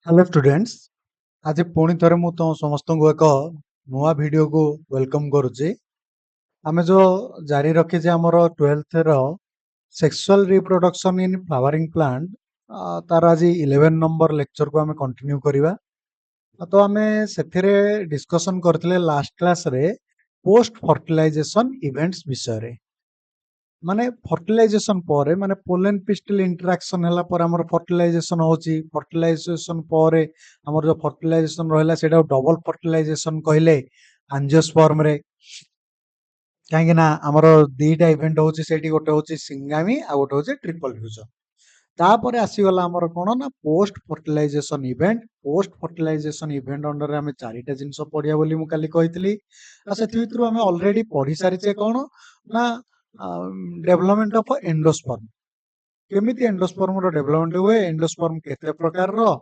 Hello students. आज पुणी थरे मु तो समस्त को एक नुआ वीडियो को वेलकम करुच्ची। आमे जो जारी रखी आमर 12th रो sexual reproduction in flowering plant तार आज 11 नंबर लेक्चर को आमे कंटिन्यू करिवा। तो आमे सेथिरे डिस्कशन करथिले लास्ट क्लास रे पोस्ट फर्टिलाइजेशन इवेंट्स विषय रे। माने फर्टिलाइजेशन पर माने पोलन पिस्टल इंटरेक्शन हला पर हमर फर्टिलाइजेशन होची। फर्टिलाइजेशन पर हमर जो फर्टिलाइजेशन रहला सेटा डबल फर्टिलाइजेशन कहले एंजियोस्पर्म रे। काहे ना हमर दीटा इवेंट होची, सेठी गोटे होची सिंगामी आ गोटे होची ट्रिपल फ्यूजन। तापर आसी गला हमर कोन ना post fertilization event. Post fertilization event अंडर रे हमें चारिटा जिंस पढिया बोली मु काली कहितली। आ सेथि भितरु हमें ऑलरेडी पढी सारिचे कोन ना डेवलपमेंट ऑफ एंडोस्पर्म। केमिति एंडोस्पर्म रो डेवलपमेंट हुए, एंडोस्पर्म केते प्रकार रो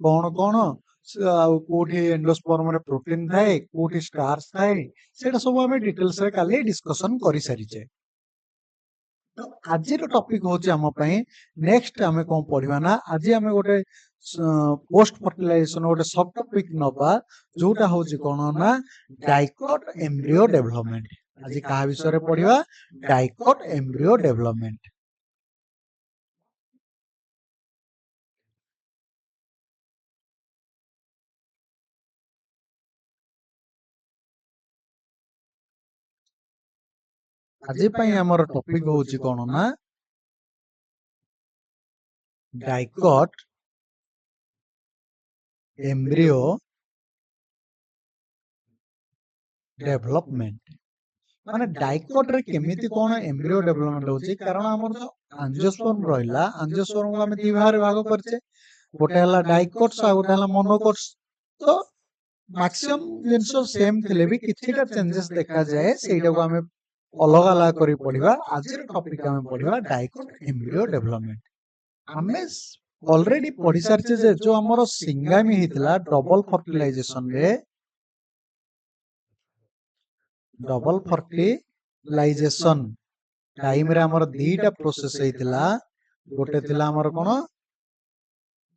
कोन कोन कोठी एंडोस्पर्म रे प्रोटीन थाए, कोठी स्टार्च थाए, सेटा सब हमें डिटेल्स रे काली डिस्कशन करि सारिचे। तो आज टॉपिक होची हम पई नेक्स्ट हमें कोन पढिबा ना आज हमें गोटे पोस्ट फर्टिलाइजेशन गोटे सब टॉपिक नबा जोटा होची कोन ना डाइकोट एम्ब्रियो डेवलपमेंट। आज का विषय रे पढिबा डाइकोट एम्ब्रियो डेवलपमेंट। आज पई हमर टॉपिक होची कोन ना डाइकोट एम्ब्रियो डेवलपमेंट। माने डाइकोट रे केमिति कोन एम्ब्रियो डेवलपमेंट होची, कारण हमर जो एंजियोस्पर्म रहिला, एंजियोस्पर्म को हम दी भाग करछे। गोटे हला डाइकोट्स आ गोटे हला मोनोकोट्स। तो मैक्सिमम जिंस सेम थिले भी किछिटा चेंजेस देखा जाए, सेटा को हमें अलग अलग करी पढिबा। आज रे टॉपिक हमें पढिबा डाइकोट एम्ब्रियो डेवलपमेंट। हमें ऑलरेडी पढी सारछे जे जो हमर सिंगामी हितला डबल फर्टिलाइजेशन रे, डबल फर्टिलाइजेशन टाइम रे हमर दीटा प्रोसेस हेतिला। गोटे थिला हमर कोन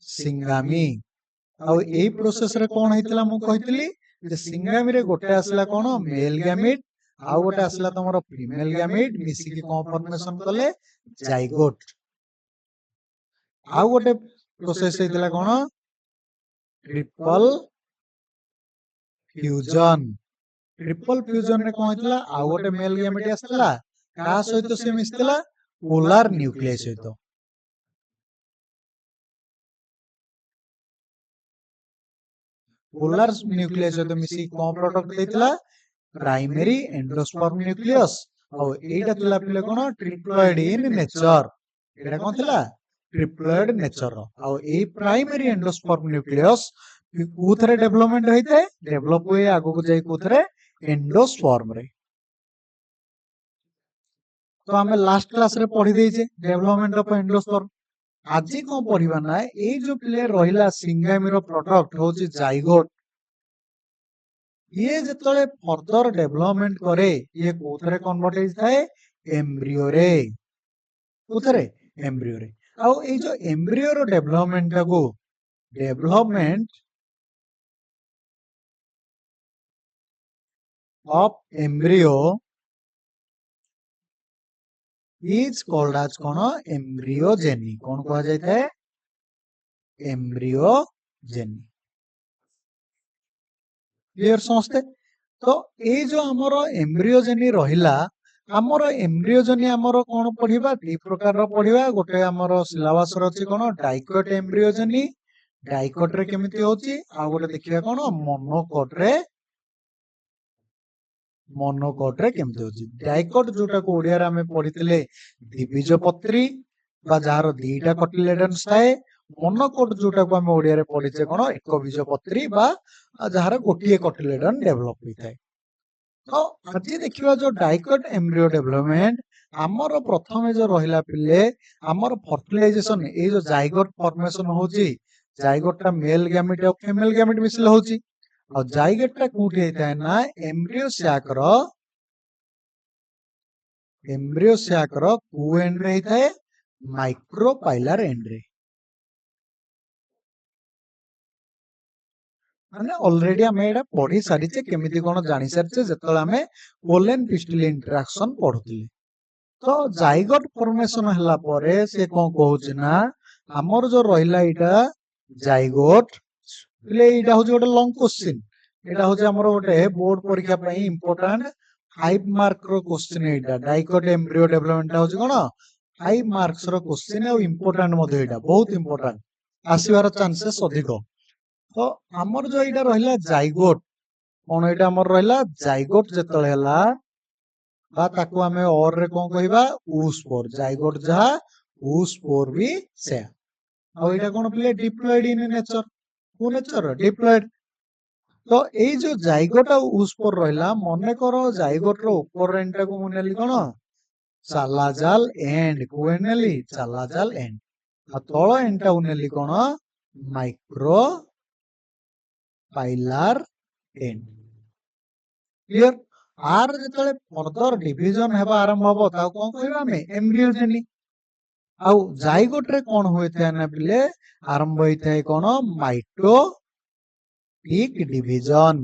सिंगामी। आ एई प्रोसेस रे कोन हेतिला मु कहितली जे सिंगामी रे गोटे आसला कोन मेल गैमिट, आ गोटे आसला तमरो फीमेल गैमिट मिसी की कोन फॉर्मेशन कले जाइगोट। आ गोटे प्रोसेस हेतिला कोन ट्रिपल फ्यूजन। ट्रिपल फ्यूजन रे कोन हेतिला आ गोटे मेल गैमिट आसला, का सहित से मिसतिला पोलर न्यूक्लियस सहित। पोलर न्यूक्लियस सहित मिसी कोन प्रोडक्ट देतिला प्राइमरी एंडोस्पर्म न्यूक्लियस। और एटा थिला पिले कोन ट्रिप्लॉइड इन नेचर। एटा कोन थिला ट्रिप्लॉइड नेचर। और ए प्राइमरी एंडोस्पर्म न्यूक्लियस कोथरे डेवलपमेंट होइते, डेवलप हुए आगो को जाई कोथरे एंडोस्पर्म रे। तो हमें लास्ट क्लास रे पढ़ी देइछे डेवलपमेंट ऑफ एंडोस्पर्म। आज कोन पढ़िबा ना ए जो प्ले रहिला सिंगामी रो प्रोडक्ट होची जाइगोट। ये जतले फर्दर डेवलपमेंट करे ये कोथरे कन्वर्ट होई थाए एम्ब्रियो रे। कोथरे एम्ब्रियो रे। आ ए जो एम्ब्रियो रो डेवलपमेंट को development of embryo is called as कोन एम्ब्रियोजेनी। कोन कहा जाय थाए एम्ब्रियोजेनी। क्लियर समझते। तो ए जो हमरो एम्ब्रियोजेनी रहिला, हमरो एम्ब्रियोजेनी हमरो कोन पढिबा दी प्रकार रो पढिबा। गोटे हमरो सिलेबस रो अछि कोन डाइकोट एम्ब्रियोजेनी। डाइकोट रे केमिति होची, आ गोटे देखिबा कोन मोनोकोट रे केमिति होची। डाइकोट जोटा को ओडिया रे हमें पढितले द्विबीजपत्री बा जार दीटा कटिलेडन्स थाए। मोनोकोट जोटा को हमें ओडिया रे पढिचे कोन एक बीजपत्री बा जार गोटिए कटिलेडन डेवलप होई थाए। तो आज देखिबा जो डाइकोट एम्ब्रियो डेवलपमेंट हमर प्रथमे जो रहिला पिले हमर फर्टिलाइजेशन ए जो जाइगोट फॉर्मेशन होची। जाइगोट टा मेल गैमेट और फीमेल गैमेट मिसले होची। और जाइगोट टा कोठी हेताय ना एम्ब्रियो सैक रो कु एंड रे हेताय माइक्रोपाइलर एंड रे। माने ऑलरेडी हमें एटा पढ़ी सारिचे केमिति कोन जानि सारिचे जेतले हमें पोलेन पिस्टिल इंटरेक्शन पढुतिले। तो जाइगोट फॉर्मेशन हला परे से कोन कहउछ ना हमर जो रहिला इटा जाइगोट ले इटा हो गोटे लॉन्ग क्वेश्चन एटा हो हमर गोटे बोर्ड परीक्षा पई इंपोर्टेंट 5 मार्क रो क्वेश्चन एटा डाइकोट एम्ब्रियो डेवलपमेंट हो कोन 5 मार्क्स रो क्वेश्चन है इंपोर्टेंट मध्ये एटा बहुत इंपोर्टेंट आसीबार चांसेस अधिक। तो हमर जो इटा रहिला जाइगोट कोन एटा हमर रहिला जाइगोट जेतले हला बा ताकू हमें और रे कोन कहिबा ऊस्पोर जाइगोट जहा ऊस्पोर भी से आ एटा कोन प्ले डिप्लॉयड इन नेचर को नेचर डिप्लॉयड। तो ए जो जाइगोट आ ऊस्पोर रहिला मने करो जाइगोट रो ऊपर एंडटा को मुनेली कोन चालाजाल एंड को एनेली चालाजाल एंड आ तळ एंडटा उनेली कोन माइक्रो पाइलर एंड क्लियर। आर जेतले फर्दर डिवीजन हेबा आरंभ हबो ता कोन कहबा हमें एम्ब्रियोजेनी आ जाइगोट रे कोन होय थाय ना पिले आरंभ होय थाय कोन माइटोटिक डिवीजन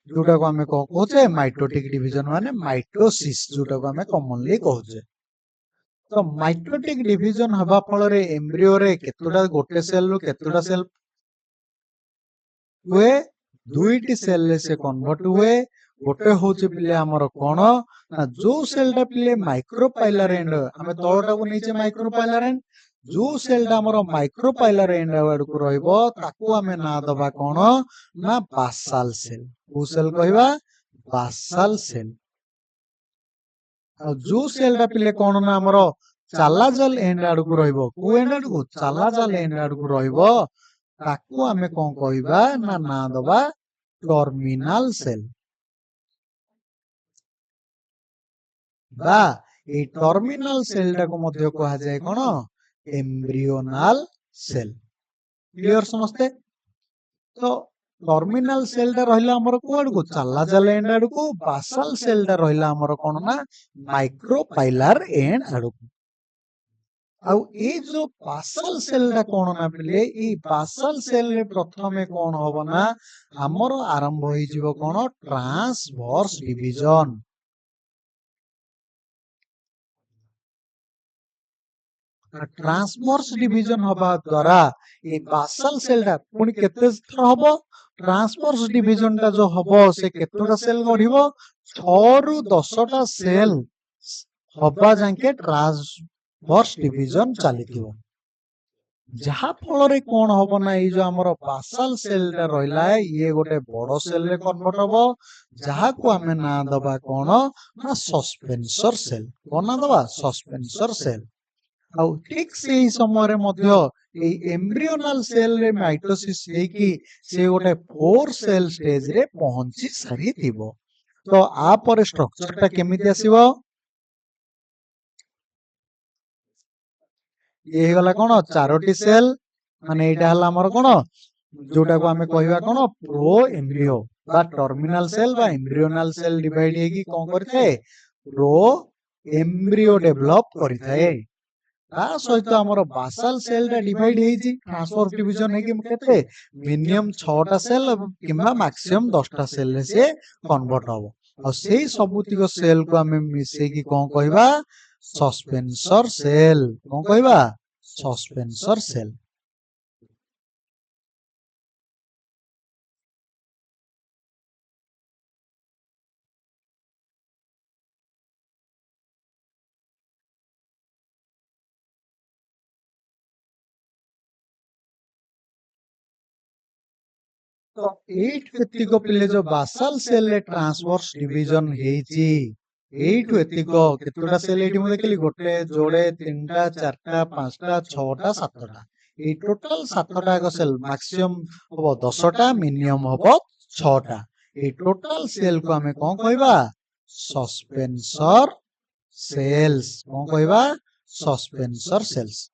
जोटा को हमें कहउछे माइटोटिक डिवीजन माने माइटोसिस जोटा को हमें कॉमनली कहउछे। तो माइटोटिक डिवीजन हबा फल रे एम्ब्रियो रे केतुडा गोटे सेल रो केतुडा सेल हुए दुईटी सेल ले से कन्वर्ट हुए गोटे होचे पिले हमर कोन ना जो सेलटा पिले माइक्रोपाइलर एंड हमें तळटा को नीचे माइक्रोपाइलर एंड जो सेलटा हमर माइक्रोपाइलर एंड आड को रहइबो ताकू हमें ना दबा कोन ना बासाल सेल को सेल कहबा बासाल सेल आ जो सेलटा पिले कोन ना हमर चालाजाल एंड आड को रहइबो को एंड आड को चालाजाल एंड आड को रहइबो ताकू हमें कोन कहबा ना दबा टर्मिनल सेल बा ए टर्मिनल सेलटा को मध्य कहा जाय कोन एम्ब्रियोनल सेल क्लियर समझते। तो टर्मिनल सेलटा रहिला हमर कोड को चालाजाल एंड आड को बासाल सेलटा रहिला हमर कोन ना माइक्रोपाइलर एंड आड को आउ ए जो बासाल सेलटा कोन ना पिले ए बासाल सेल रे प्रथमे कोन होबो ना हमर आरंभ होई जिवो कोन ट्रांसवर्स डिवीजन ट्रांसवर्स डिवीजन हबा द्वारा ए बासाल सेलटा पुनी केते थर हबो ट्रांसवर्स डिवीजन टा जो हबो से केतोटा सेल गढिबो 6 रु 10 टा सेल हबा जाके ट्रांसवर्स डिवीजन चलीथिबो जहा फल रे कोन हबो ना ए जो हमर बासाल सेलटा रहिला ये गोटे बड़ो सेल रे कन्वर्ट हबो जहा को हमें ना दबा कोन ना सस्पेंसर सेल कोन ना दबा सस्पेंसर सेल आउ ठीक से ही समय रे मध्य ए एम्ब्रियोनल सेल रे माइटोसिस हेकी से गोटे 4 सेल स्टेज रे पहुंची सारी थिबो। तो आ पर स्ट्रक्चर टा केमिति आसीबो ये गला कोन चारोटी सेल माने एटा हला हमर कोन जोटा को हमें कहबा कोन प्रो एम्ब्रियो बा टर्मिनल सेल बा एम्ब्रियोनल सेल डिवाइड हेकी कोन करथे प्रो एम्ब्रियो डेवलप करिथाए ता सहित हमर बासाल सेल टा डिवाइड हेजी ट्रांसफर डिवीजन हेकी केते मिनिमम 6 टा सेल किबा मैक्सिमम 10 टा सेल रे से कन्वर्ट होबो और सेही सबुतिक सेल को हमें मिसे की कोन कहबा सस्पेंसर सेल कोन कहबा सस्पेंसर सेल। तो 8 व्यक्तिको पिले जो बासाल सेल रे ट्रांसवर्स डिवीजन हेची 8 व्यक्तिको केतोटा सेल एठी म देखली गोटे जोड़े 3टा 4टा 5टा 6टा 7टा ए टोटल 7टा को सेल मैक्सिमम होबो 10टा मिनिमम होबो 6टा ए टोटल सेल को हमें कोन कहबा सस्पेंसर सेल्स कोन कहबा सस्पेंसर सेल्स।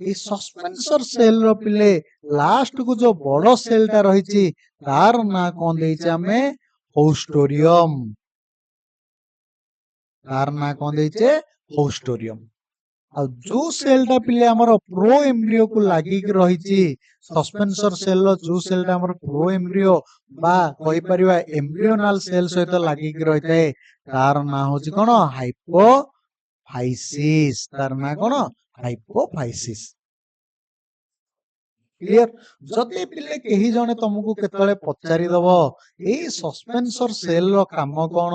ए सस्पेंसर सेल रो पिले लास्ट को जो बड़ो सेल टा रहिची तार ना कोन देइछ हमें होस्टोरियम तार ना कोन देइछे होस्टोरियम आ जो सेल टा पिले हमर प्रो एम्ब्रियो को लागि कि रहिछि सस्पेंसर सेल रो जो सेल टा हमर प्रो एम्ब्रियो बा कहि परिवा एम्ब्रियोनल सेल सहित लागि कि रहितै तार ना होछि कोन हाइपोफाइसिस तार ना कोन हाइपोफाइसिस क्लियर जते पिले केही जने तुमको केतले पचारि दबो ए सस्पेंसर सेल रो काम कोन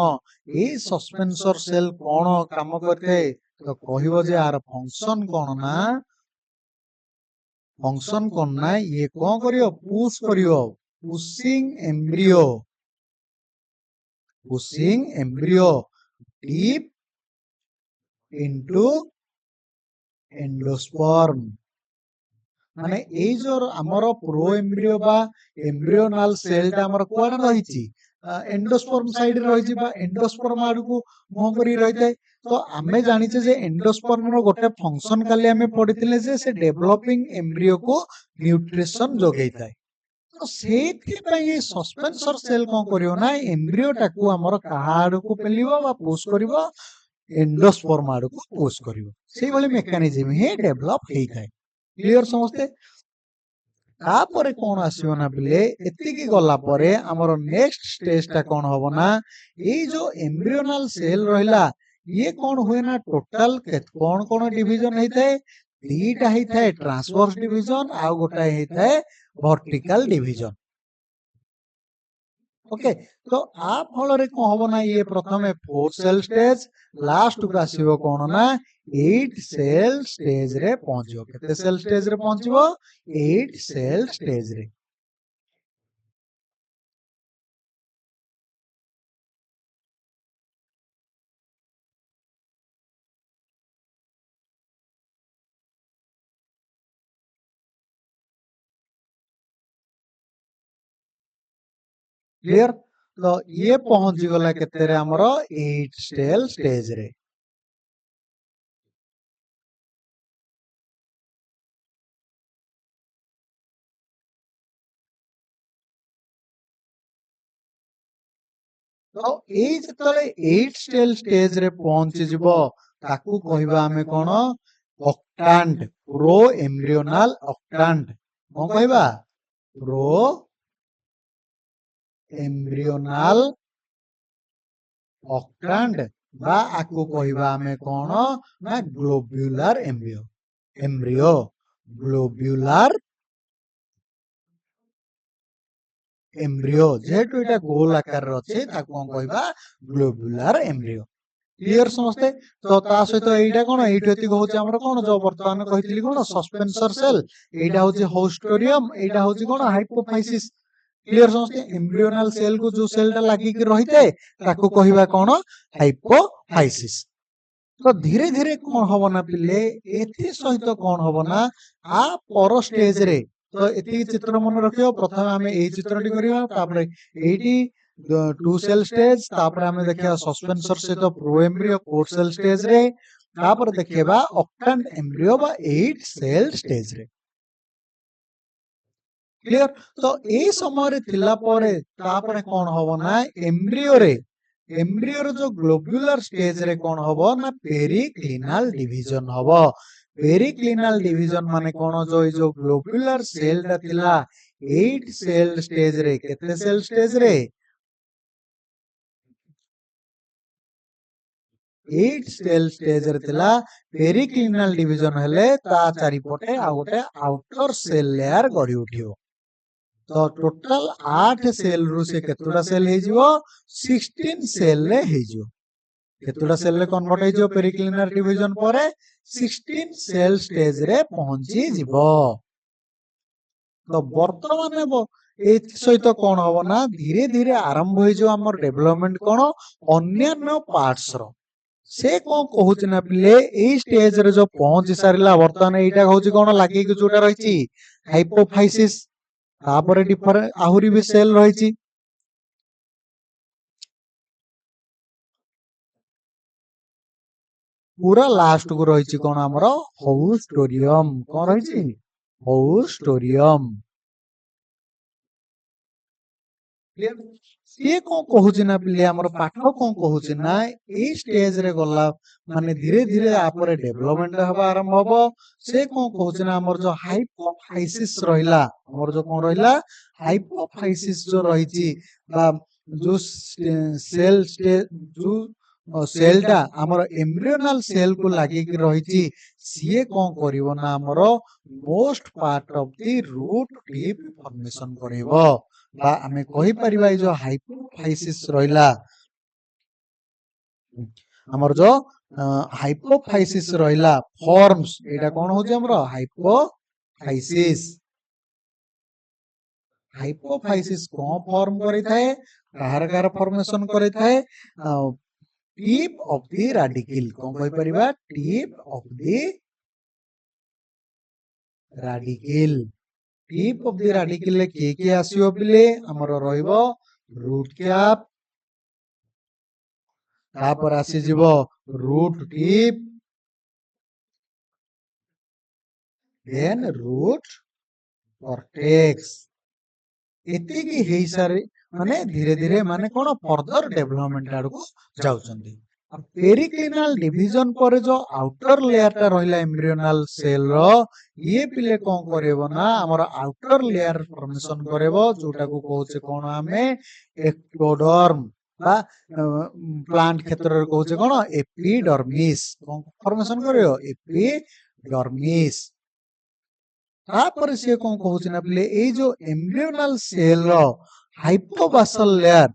ए सस्पेंसर सेल कोन काम करते तो कहिबो जे आर फंक्शन कोन ना ये कोन करियो पुश करियो pushing embryo deep into endosperm माने ए जो हमर प्रो एम्ब्रियो बा एम्ब्रियोनल सेल टा हमर कोन रहिछि एंडोस्पर्म साइड रहिछि बा एंडोस्पर्म आडू को मोह करी रहितै तो आमे जानिछे जे एंडोस्पर्म रो गोटे फंक्शन काली आमे पढिथिले जे से डेवलपिंग एम्ब्रियो को न्यूट्रिशन जोगैताय तो सेथि पई ए सस्पेंसर सेल कोन करियो ना एम्ब्रियो टाकू हमर कहा आडू को पेलिबो बा पुश करिवो एंडोस्पर्म आडू को पुश करिवो सेही भली मेकानिज्म हे डेवलप हेइताय क्लियर समझते तापरे कौन आसीबो ना पिले एतिकी गला परे हमर नेक्स्ट स्टेज टा कौन होबो ना ए जो एम्ब्रियोनल सेल रहिला ये कौन हुए ना टोटल कौन डिवीजन हेइथाय दीटा हेइथाय ट्रांसवर्स डिवीजन आ गोटा हेइथाय वर्टिकल डिवीजन ओके तो आ फल रे कोन होबो ना ये प्रथमे 4 सेल स्टेज लास्ट को आसीबो कोन ना 8 सेल स्टेज रे पहुंचो केते सेल स्टेज रे पहुंचबो 8 सेल स्टेज रे क्लियर तो ये पहुंच गला केते रे हमरो 8 सेल स्टेज रे तो ए जतले 8 सेल स्टेज रे पहुंच जिवो ताकू कहिबा हमें कोन ऑक्टांट प्रो एम्ब्रियोनल ऑक्टांट कोन कहिबा प्रो एम्ब्रियोनल ऑक्टांट बा आकू कहिबा हमें कोन ना ग्लोब्युलर एम्ब्रियो ग्लोब्युलर एम्ब्रियो जेहेतु एटा गोल आकार रे अछि ताकू कोन कहिबा ग्लोब्युलर एम्ब्रियो क्लियर समझते तो ता सहित एइटा कोन एइट एति होछि हमर कोन जो वर्तमान कहितली कोन सस्पेंसर सेल एइटा होछि होस्टोरियम एइटा होछि कोन हाइपोफाइसिस क्लियर समझते एम्ब्रियोनल सेल को जो सेल टा लागि कि रहिते ताकू कहिबा कोन हाइपोफाइसिस तो धीरे धीरे कोन होबो ना पिले एथि सहित कोन होबो ना आ पर स्टेज रे तो एति चित्र मन रखियो प्रथम हमें एई चित्रटी करिवा तापरे एइटी 2 सेल स्टेज तापरे हमें देखिया सस्पेंसर से तो प्रो एम्ब्रियो 4 सेल स्टेज रे तापरे देखिबा ऑक्टेंट एम्ब्रियो बा 8 सेल स्टेज रे क्लियर तो ए समय रे थिला परे तापरे कोन होबो ना एम्ब्रियो रे जो ग्लोब्युलर स्टेज रे कोन होबो ना पेरिक्लिनल डिवीजन होबो पेरिक्लिनल डिवीजन माने कोन जो ग्लोब्युलर सेल टा थिला 8 सेल स्टेज रे केते सेल स्टेज रे 8 सेल स्टेज रे थिला पेरिक्लिनल डिवीजन हेले ता चारि पटे आ गोटे आउटर सेल लेयर गड़ी उठियो तो टोटल 8 सेल रु से केतुडा सेल हे जिवो 16 सेल ले हे जिवो केतुडा सेल ले कन्वर्ट हे जिवो पेरिक्लिनल डिवीजन परे 16 सेल स्टेज रे पहुंची जिवो तो वर्तमान ए सहित कोन होबो ना धीरे धीरे आरंभ होई जो हमर डेवलपमेंट कोन अन्य पार्ट्स रो से कोन कहूच ना पिले ए स्टेज रे जो पहुंची सारिला वर्तमान एटा कहूची कोन लागि कि जोटा रहिची हाइपोफाइसिस तापरे डिफर आहुरी भी सेल रहिची पूरा लास्ट को रहिची कोन हमरो होस्टोरियम कोन रहिची होस्टोरियम क्लियर ये कौन कहूची ना पिले हमर पाठ कौन कहूची ना ए स्टेज रे गला माने धीरे धीरे आपरे डेवलपमेंट हबा आरंभ हबो से कौन कहूची ना हमर जो हाइपोफाइसिस रहिला हमर जो कौन रहिला हाइपोफाइसिस जो रहिची बा जो सेल जो सेलटा हमर एम्ब्रियोनल सेल को लागि कि रहिची सीए कौन करिवो ना हमर most part of the root tip formation करिवो बा आमे कहि परिबा जो हाइपोफाइसिस रहिला हमर जो हाइपोफाइसिस रहिला फॉर्म्स एटा कोन होजे हमर हाइपोफाइसिस हाइपोफाइसिस को फॉर्म करि थाए कार फॉर्मेशन करि थाए टिप ऑफ द रेडिकल कोन कहि परिबा tip of the radical tip of the radical के आसीओ पिले हमर रहिबो रूट कैप तापर आसी जीवो root tip then root cortex एति की हेई सारे माने धीरे धीरे माने कोन फर्दर डेवलपमेंट आडको जाउचंदी अब पेरिक्लिनल डिवीजन पर जो आउटर लेयर ता रहिला एम्ब्रियोनल सेल रो ये पिले कोन करेबो ना हमर आउटर लेयर फॉर्मेशन करेबो जोटा को कहउचे कोन हमें एक्टोडर्म बा प्लांट क्षेत्र रे कहउचे कोन एपिडर्मिस कोन फॉर्मेशन करियो एपिडर्मिस तापर से कोन कहउचे ना पिले ए जो एम्ब्रियोनल सेल रो हाइपोबासल लेयर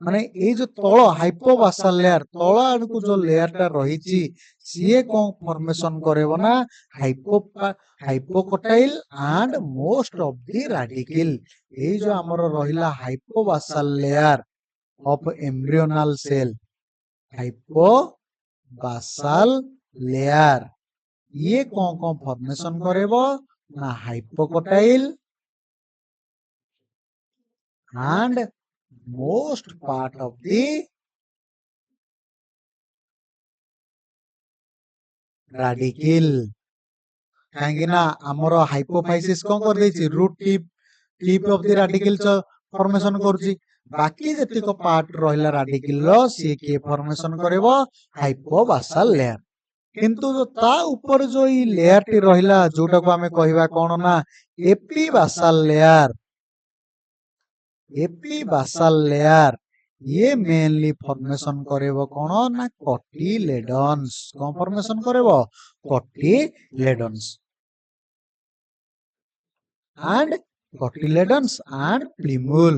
माने ए जो तळ हाइपोबासल लेयर तळ आडको जो लेयर ता रहिची सीए कोन फॉर्मेशन करेबो ना hypocotyl and most of the radical ए जो हमर रहिला hypobasal layer of embryonal cell hypobasal layer ये कोन फॉर्मेशन करेबो ना hypocotyl and most part of the radical काहेकि ना हमर हाइपोफाइसिस कोन कर देछि root tip of the radical formation करछि बाकी जति को पार्ट रहिला रेडिकल रो सी के फॉर्मेशन करबो हाइपोबासल लेयर किंतु जो ता ऊपर जो ई लेयर टी रहिला जोटा को हमें कहिबा कोन ना एपिबासल लेयर ये मेनली फॉर्मेशन करेबो कोन ना कोटिलेडन्स कोन फॉर्मेशन करेबो कोटिलेडन्स एंड प्लिमुल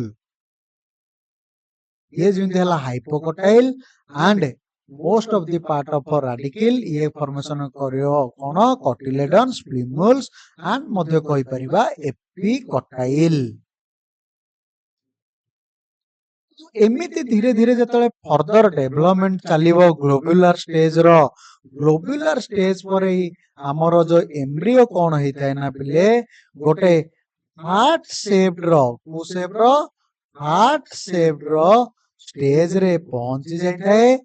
ये जिंदे हला hypocotyl and most of the part of radical ये फॉर्मेशन करियो कोन कोटिलेडन्स प्लिमुल्स एंड मध्य कहि परिबा एपिकोटाइल एमिति धीरे धीरे जतले फर्दर डेवलपमेंट चलिबो ग्लोब्युलर स्टेज पर हमर जो एम्ब्रियो कोन होइथाय ना पिले गोटे हार्ट शेप्ड रो स्टेज रे पहुंची जाइथाय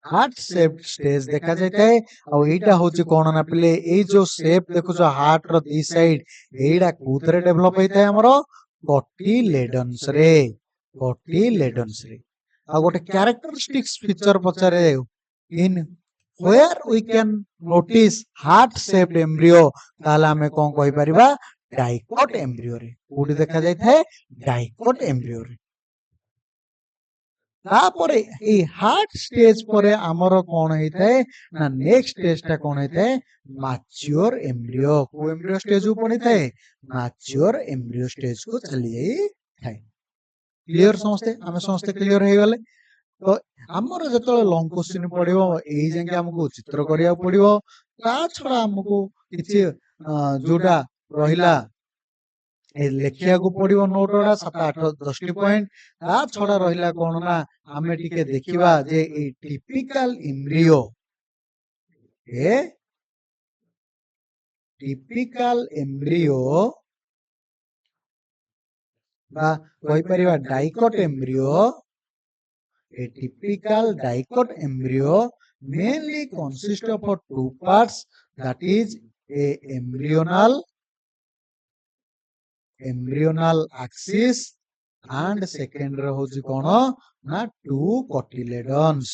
हार्ट शेप स्टेज देखा जाता है और एटा होची कोन ना पिले ए जो शेप देखो जो हार्ट रो दी साइड एडा कुतरे डेवलप होइता है हमरो कोटिलेडन्स रे आ गोटे कैरेक्टरिस्टिक्स फीचर पचारे in where we can notice heart shaped embryo ताला में कोन कहि परिबा डाइकोट एम्ब्रियो रे कोडी देखा जाइता है डाइकोट एम्ब्रियो रे तापरे ए हार्ट स्टेज परे हमरो कोन हेतै ना नेक्स्ट स्टेज ता कोन हेतै मैच्योर एम्ब्रियो को एम्ब्रियो स्टेज उ पड़ितै मैच्योर एम्ब्रियो स्टेज को चली जाई थाय क्लियर समस्ते क्लियर हे गले तो हमरो जतले लॉन्ग क्वेश्चन पडिबो एई जेंके हमको चित्र करिया पडिबो ता छडा हमको किछि जोटा रहिला लेखिया को पड़िबो नोट ओडा 7 8 10 टी पॉइंट ता छडा रहिला कोन ना हमें टिके देखिबा जे ए टिपिकल एम्ब्रियो बा कहि परिबा dicot embryo a typical dicot embryo mainly consists of two parts that is a embryonal axis and second रे होची कोन ना two cotyledons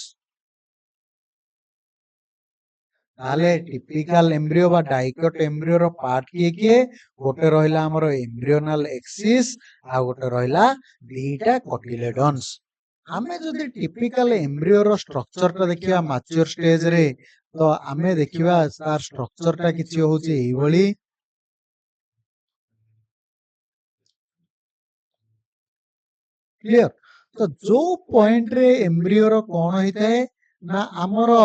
ताले टिपिकल एम्ब्रियो बा डाइकोट एम्ब्रियो रो पार्ट किए गोटे रहिला हमरो एम्ब्रियोनल एक्सिस आ गोटे रहिला दीटा कोटिलेडन्स आमे जदि टिपिकल एम्ब्रियो रो स्ट्रक्चर ता देखिया मैच्योर स्टेज रे तो आमे देखिबा तार स्ट्रक्चर ता किछि होची एई भली क्लियर तो जो पॉइंट रे एम्ब्रियो रो कोन होइताय ना हमरो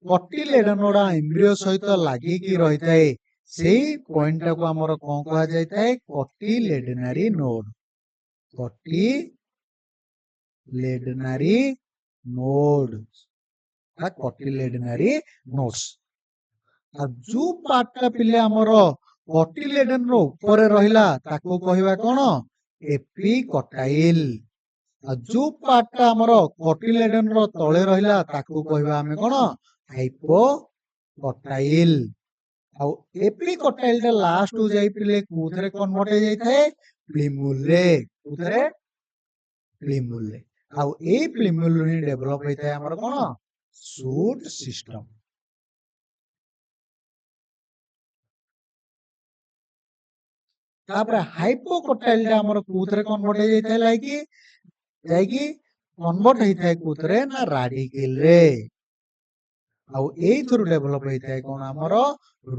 कोटिलेडन ओडा एम्ब्रियो सहित लागि की रहिताय सेही पॉइंट टा को हमरो कोन कहा जायताय कोटिलेडनरी नोड कोटिलेडनरी नोड बा कोटिलेडनरी नोड्स आ जो पार्ट टा पिले हमरो कोटिलेडन रो ऊपर रहिला ताको कहिबा कोन एपिकोटाइल आ जो पार्ट टा हमरो कोटिलेडन रो तळे रहिला ताको कहिबा हमें कोन हाइपोकोटाइल आ एपिकोटाइल टा लास्ट हो जाई पिले कोथरे कन्वर्ट हो जाई थाए प्लिमुल रे कोथरे प्लिमुल रे आ ए प्लिमुल रे डेवलप होई थाए हमर कोन शूट सिस्टम तापर हाइपोकोटाइल टा हमर कोथरे कन्वर्ट हो जाई थाए लाइकी जाईकी कन्वर्ट होई थाए कोथरे ना रेडिकल रे आउ एई थ्रू डेवलप होई थाए कोन हमर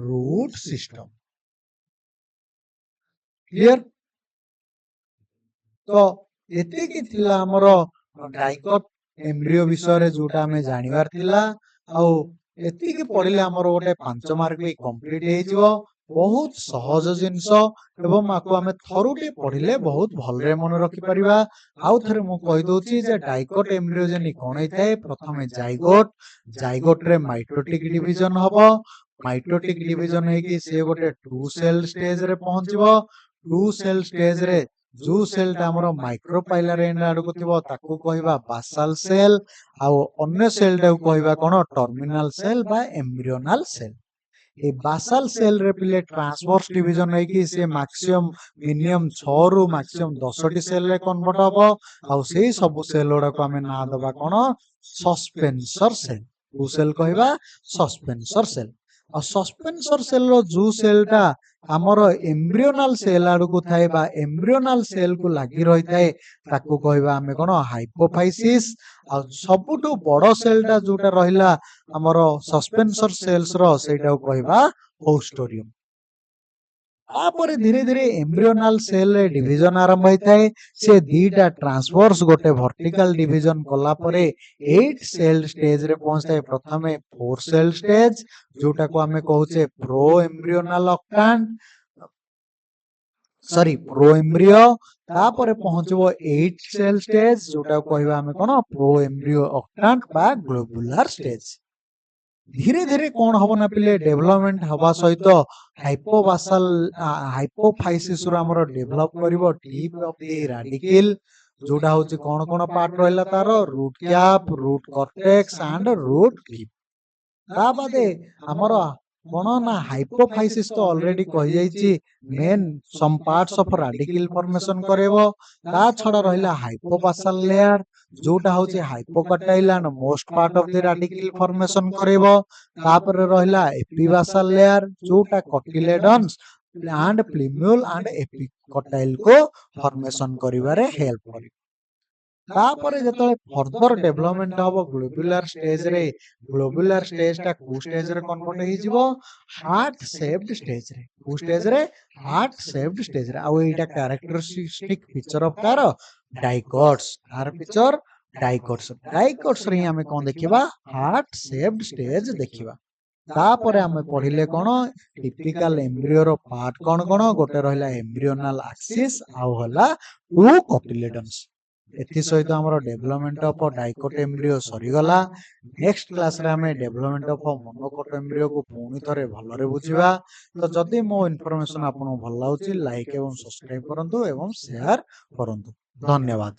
रूट सिस्टम क्लियर तो एते की थिला हमर डाइकोट एम्ब्रियो विषय रे जोटा हमें जानिवार थिला आउ एते की पढिले हमर गोटे 5 मार्क भी कंप्लीट हे जिवो बहुत सहज जिंस एवं आको हमें थरुटे पढिले बहुत भलरे मन रखि परिबा आउ थरे मु कहि दोची जे डाइकोट एम्ब्रियो जेनी कोन हेताय प्रथमे जाइगोट रे माइटोटिक डिवीजन हबो माइटोटिक डिवीजन हे कि से गोटे टू सेल स्टेज रे पहुंचबो टू सेल स्टेज रे जो सेल ता हमरो माइक्रोपाइलर एंड आडको थिबो ताको कहिबा बासाल सेल आ अन्य सेल ता कहिबा कोन टर्मिनल सेल बा एम्ब्रियोनल सेल ए बासाल सेल रे पिले ट्रांसवर्स डिवीजन है कि से मैक्सिमम मिनिमम 6 रु मैक्सिमम 10 टी सेल रे कन्वर्ट हबो आ सेही सब सेल ओडा को हमें ना दबा कोन सस्पेंसर सेल वो सेल कहिबा सस्पेंसर सेल आ सस्पेंसर सेल रो जो सेल ता हमरो एम्ब्रियोनल सेल आडको थाए बा एम्ब्रियोनल सेल को लागि रहि थाए ताको कहिबा हमें कोन हाइपोफाइसिस आ सबुटु बडो सेल ता जोटा रहिला हमरो सस्पेंसर सेल्स रो सेटा को कहिबा ओस्टोरियम तापरे धीरे धीरे एम्ब्रियोनल सेल रे डिवीजन आरंभ होई थाए से दीटा ट्रांसवर्स गोटे वर्टिकल डिवीजन कला परे 8 सेल स्टेज रे पहुंचताए प्रथमे 4 सेल स्टेज जोटा को हमें कहूचे proembryonal octant sorry proembryo तापरे पहुंचबो 8 सेल स्टेज जोटा को कहिबा हमें कोन प्रो एम्ब्रियो ऑक्टांट बा ग्लोबुलर स्टेज धीरे धीरे कौन हबो ना पिले डेवलपमेंट हवा सहित हाइपोबासाल हाइपोफाइसिस रो हमरो डेवलप करिवो टिप ऑफ द रेडिकल जोटा होची कोन कोन पार्ट रहला तारो root cap root cortex and root tip ता बादे हमरो कोन ना हाइपोफाइसिस तो ऑलरेडी कहि जाईची main some parts of radical formation करेबो ता छडा रहला हाइपोबासाल लेयर जोटा होची hypocotyl and most part of the radical formation करेबो तापर रहला एपिबासाल लेयर जोटा cotyledons and plumule and epicotyl को फॉर्मेशन करिवारे हेल्प करी तापरे जतले फर्दर डेवलपमेंट हबो ग्लोबुलर स्टेज टा को स्टेज रे कन्वर्ट हे जिवो हार्ट शेप्ड स्टेज रे को स्टेज रे हार्ट शेप्ड स्टेज रे आ एटा कैरेक्टरिस्टिक फीचर ऑफ तार डाइकोट्स तार फीचर डाइकोट्स रे हमें कोन देखिबा हार्ट शेप्ड स्टेज देखिबा तापरे हमें पढिले कोन टिपिकल एम्ब्रियो रो पार्ट कोन कोन गोटे रहला एम्ब्रियोनल एक्सिस आ होला टू कोटिलेडन्स एथि सहित हमरो डेवलपमेंट ऑफ डाइकोट एम्ब्रियो सरी गला नेक्स्ट क्लास रे हमें डेवलपमेंट ऑफ मोनोकोट एम्ब्रियो को पुनी थरे भलरे बुझिबा तो जदी मो इन्फॉर्मेशन आपन भल लाउची लाइक एवं सब्सक्राइब करंतु एवं शेयर करंतु धन्यवाद।